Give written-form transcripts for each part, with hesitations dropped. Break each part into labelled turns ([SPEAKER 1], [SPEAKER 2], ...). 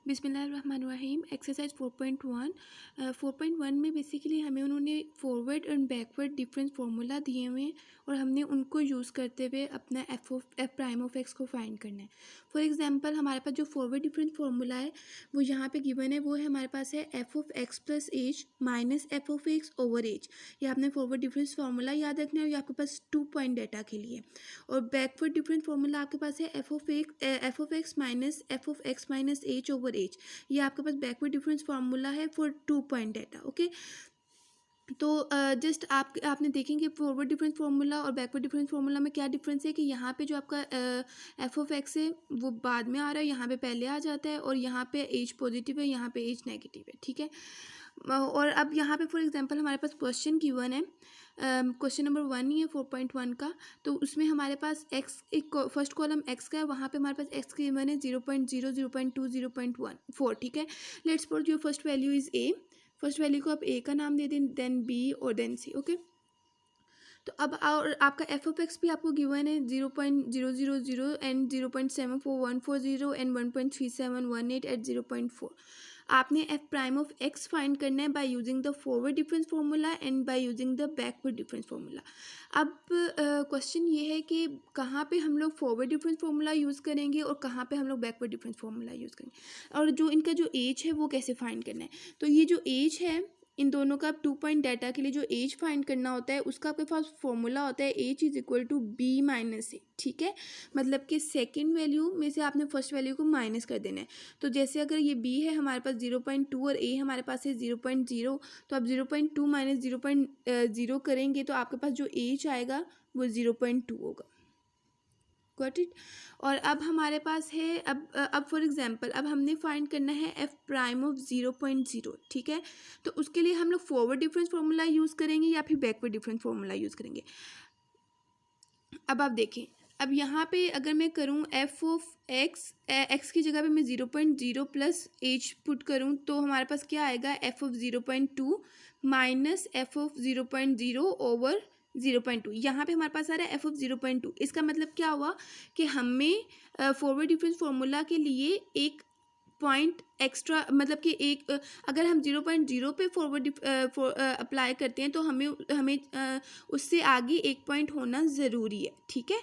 [SPEAKER 1] बिस्मिल्लाहिर्रहमानिर्रहीम। एक्सरसाइज 4.1 4.1 में बेसिकली हमें उन्होंने forward and backward difference formula दिए हुए हैं और हमने उनको यूज़ करते हुए अपना एफ प्राइम ऑफ एक्स को फाइंड करना है। फॉर एग्जांपल हमारे पास जो फॉरवर्ड डिफरेंस फार्मूला है वो यहाँ पे गिवन है, वो है हमारे पास है f of x plus h minus f of x over h. ये आपने फॉरवर्ड डिफरेंस फार्मूला याद रखना है, ये आपके पास 2 पॉइंट डाटा के लिए। और बैकवर्ड डिफरेंस फार्मूला आपके पास है f of x minus f of x minus H over H. ये आपके पास बैकवर्ड डिफरेंस फार्मूला है फॉर 2 पॉइंट डाटा। ओके, तो जस्ट आपने देखेंगे फॉरवर्ड डिफरेंस फार्मूला और बैकवर्ड डिफरेंस फार्मूला में क्या डिफरेंस है कि यहाँ पे जो आपका एफ ऑफ एक्स है वो बाद में आ रहा है, यहाँ पे पहले आ जाता है, और यहाँ पे एज पॉजिटिव है, यहाँ पे एज नेगेटिव है। ठीक है, और अब यहाँ पे फॉर एग्जांपल हमारे पास क्वेश्चन गिवन है, क्वेश्चन नंबर 1 ही है 4.1 का। तो उसमें हमारे पास एक्स, एक फर्स्ट कॉलम एक्स का है, वहाँ पे हमारे पास एक्स गिवन है 0.0, 0.2, 0.14। ठीक है, let's suppose your first value is a. First value को आप ए का नाम दे दें, देन बी और देन सी। ओके, तो अब और आपका एफ ऑफ एक्स भी आपको गिवन है 0.000 एंड 0.74140 एंड 1.3718 एट 0.4। आपने F prime of x find करना है by using the forward difference formula and by using the backward difference formula. अब क्वेश्चन ये है कि कहाँ पे हम लोग फॉरवर्ड डिफरेंस फार्मूला यूज़ करेंगे और कहाँ पे हम लोग बैकवर्ड डिफरेंस फार्मूला यूज़ करेंगे, और जो इनका जो एज है वो कैसे फाइंड करना है। तो ये जो एज है इन दोनों का 2 पॉइंट डाटा के लिए जो एज फाइंड करना होता है उसका आपके पास फॉर्मूला होता है H is equal to B minus A. ठीक है, मतलब कि सेकंड वैल्यू में से आपने फर्स्ट वैल्यू को माइनस कर देना है। तो जैसे अगर ये बी है हमारे पास 0.2 और ए हमारे पास है 0.0, तो आप 0.2 माइनस 0.0 करेंगे तो आपके पास जो एज आएगा वो 0.2 होगा। Got it. और अब हमारे पास है, अब फॉर एग्जांपल अब हमने फाइंड करना है एफ प्राइम ऑफ 0.0। ठीक है, तो उसके लिए हम लोग फॉरवर्ड डिफरेंस फार्मूला यूज़ करेंगे या फिर बैकवर्ड डिफरेंस फार्मूला यूज़ करेंगे। अब आप देखें, अब यहाँ पे अगर मैं करूँ एफ ऑफ एक्स, एक्स की जगह पे मैं 0.0 प्लस एच पुट करूँ तो हमारे पास क्या आएगा, F of 0.2 minus f of 0.0 over 0.2। यहाँ पे हमारे पास आ रहा है एफ ऑफ 0.2। इसका मतलब क्या हुआ कि हमें फॉरवर्ड डिफरेंस फार्मूला के लिए एक पॉइंट एक्स्ट्रा, मतलब कि एक अगर हम 0.0 पे फॉरवर्ड अप्लाई करते हैं तो हमें उससे आगे एक पॉइंट होना ज़रूरी है। ठीक है,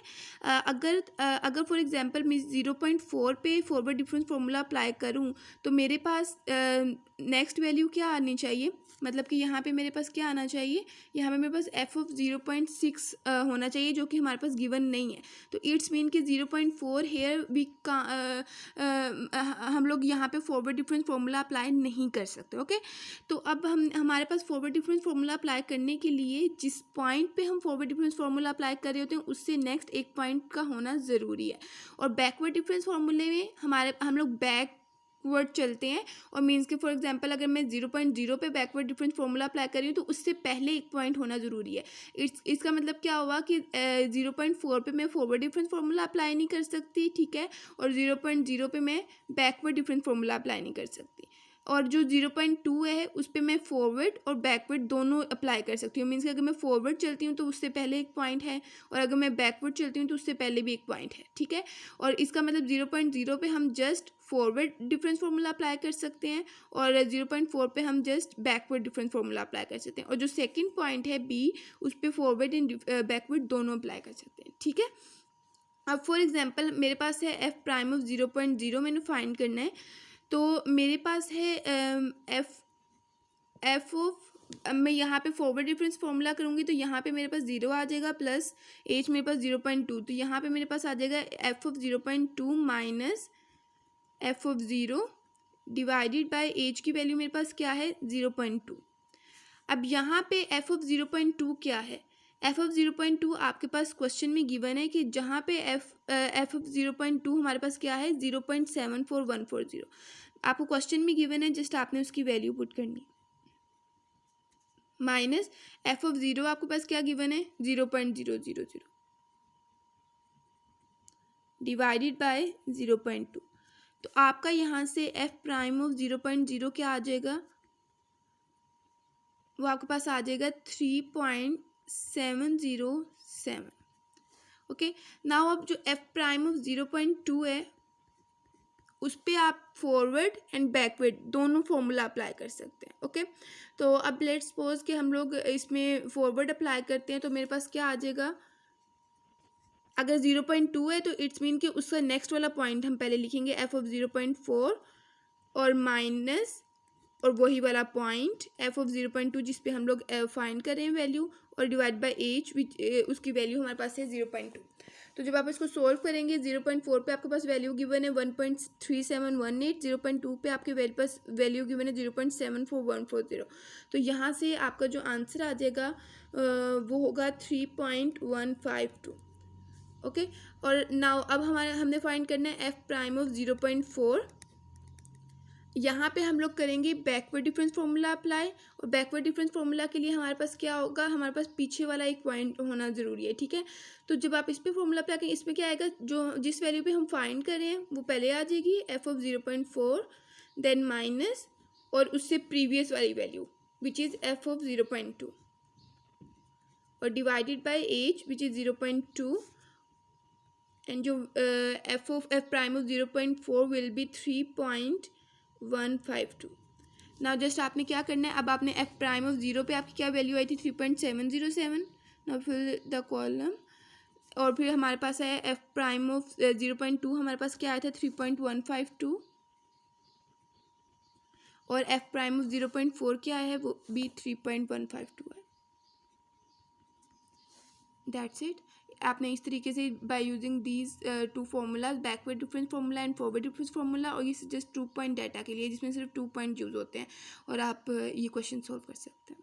[SPEAKER 1] अगर फॉर एग्जांपल मैं 0.4 पे फॉरवर्ड डिफरेंस फार्मूला अप्लाई करूं तो मेरे पास नेक्स्ट वैल्यू क्या आनी चाहिए, मतलब कि यहाँ पे मेरे पास क्या आना चाहिए, यहाँ पे मेरे पास एफ ऑफ 0.6 होना चाहिए, जो कि हमारे पास गिवन नहीं है। तो इट्स मीन कि 0.4 हेयर वी हम लोग यहाँ पे फॉरवर्ड डिफरेंस फार्मूला अप्लाई नहीं कर सकते। ओके, तो अब हमारे पास फॉरवर्ड डिफरेंस फार्मूला अप्लाई करने के लिए जिस पॉइंट पे हम फॉरवर्ड डिफरेंस फार्मूला अप्लाई कर रहे होते हैं उससे नेक्स्ट एक पॉइंट का होना ज़रूरी है। और बैकवर्ड डिफरेंस फार्मूले में हम लोग बैकवर्ड चलते हैं, और मीन्स के फॉर एग्जांपल अगर मैं 0.0 पे बैकवर्ड डिफरेंस फार्मूला अप्लाई कर रही हूँ तो उससे पहले एक पॉइंट होना ज़रूरी है। इसका मतलब क्या हुआ कि 0.4 पे मैं फॉरवर्ड डिफरेंस फार्मूला अप्लाई नहीं कर सकती। ठीक है, और 0.0 पे मैं बैकवर्ड डिफरेंस फार्मूला अप्लाई नहीं कर सकती, और जो 0.2 है उस पर मैं फॉरवर्ड और बैकवर्ड दोनों अप्लाई कर सकती हूँ। मीन्स कि अगर मैं फॉरवर्ड चलती हूँ तो उससे पहले एक पॉइंट है, और अगर मैं बैकवर्ड चलती हूँ तो उससे पहले भी एक पॉइंट है। ठीक है, और इसका मतलब 0.0 पे हम just forward difference formula apply कर सकते हैं, और 0.4 पे हम just backward difference formula apply कर सकते हैं, और जो सेकेंड पॉइंट है बी उस पर फॉरवर्ड एंड बैकवर्ड दोनों अप्लाई कर सकते हैं। ठीक है, अब फॉर एग्जाम्पल मेरे पास है एफ प्राइम ऑफ 0.0 मैंने फाइंड करना है। तो मेरे पास है एफ ऑफ, मैं यहाँ पे फॉरवर्ड डिफरेंस फार्मूला करूँगी तो यहाँ पे मेरे पास 0 आ जाएगा प्लस एच मेरे पास 0.2, तो यहाँ पे मेरे पास आ जाएगा F of 0.2 minus f of 0 divided by H की वैल्यू मेरे पास क्या है 0.2। अब यहाँ पे एफ ऑफ 0.2 क्या है, एफ ऑफ 0.2 आपके पास क्वेश्चन में गिवन है कि जहाँ पे एफ ऑफ 0.2 हमारे पास क्या है 0.74140। आपको क्वेश्चन में गिवन है, जस्ट आपने उसकी वैल्यू पुट करनी, माइनस एफ ऑफ 0 आपके पास क्या गिवन है 0.000 डिवाइडेड बाय 0.2। तो आपका यहाँ से एफ प्राइम ऑफ 0.0 क्या आ जाएगा, वो आपके पास आ जाएगा 3.707। ओके, नाउ अब जो एफ प्राइम ऑफ 0.2 है उस पर आप फॉरवर्ड एंड बैकवर्ड दोनों फॉर्मूला अप्लाई कर सकते हैं। ओके, तो अब लेट्स सपोज कि हम लोग इसमें फॉरवर्ड अप्लाई करते हैं, तो मेरे पास क्या आ जाएगा, अगर 0.2 है तो इट्स मीन कि उसका नेक्स्ट वाला पॉइंट हम पहले लिखेंगे एफ ऑफ 0.4 और माइनस और वही वाला पॉइंट एफ ऑफ 0.2 जिस पे हम लोग फाइंड कर रहे हैं वैल्यू, और डिवाइड बाय एच विच उसकी वैल्यू हमारे पास है 0.2। तो जब आप इसको सोल्व करेंगे 0.4 पे आपके पास वैल्यू गिवन है 1.3718, 0.2 पे आपके पास वैल्यू गिवन है 0.74140। तो यहाँ से आपका जो आंसर आ जाएगा वो होगा 3.152। ओके, और नाउ अब हमने फाइंड करना है एफ प्राइम ऑफ 0.4। यहाँ पे हम लोग करेंगे बैकवर्ड डिफरेंस फार्मूला अप्लाई, और बैकवर्ड डिफरेंस फार्मूला के लिए हमारे पास क्या होगा, हमारे पास पीछे वाला एक पॉइंट होना ज़रूरी है। ठीक है, तो जब आप इस पर फार्मूला अप्लाई करें, इसमें क्या आएगा, जो जिस वैल्यू पे हम फाइंड कर रहे हैं वो पहले आ जाएगी एफ ऑफ 0.4, देन माइनस और उससे प्रीवियस वाली value which is F of 0.2 और divided by H which is 0.2, and जो F prime of 0.4 will be 3.152। Now just आपने क्या करना है, अब आपने एफ प्राइम ऑफ 0 पे आपकी क्या वैल्यू आई थी 3.707, नाउ फिल द कॉलम, और फिर हमारे पास है एफ प्राइम ऑफ 0.2 हमारे पास क्या आया था 3.152, और एफ प्राइम ऑफ 0.4 क्या है वो भी 3.152 है। That's it. आपने इस तरीके से by using these two formulas, backward difference formula and forward difference formula, और ये जस्ट 2 पॉइंट डाटा के लिए जिसमें सिर्फ 2 पॉइंट यूज़ होते हैं, और आप ये क्वेश्चन सॉल्व कर सकते हैं।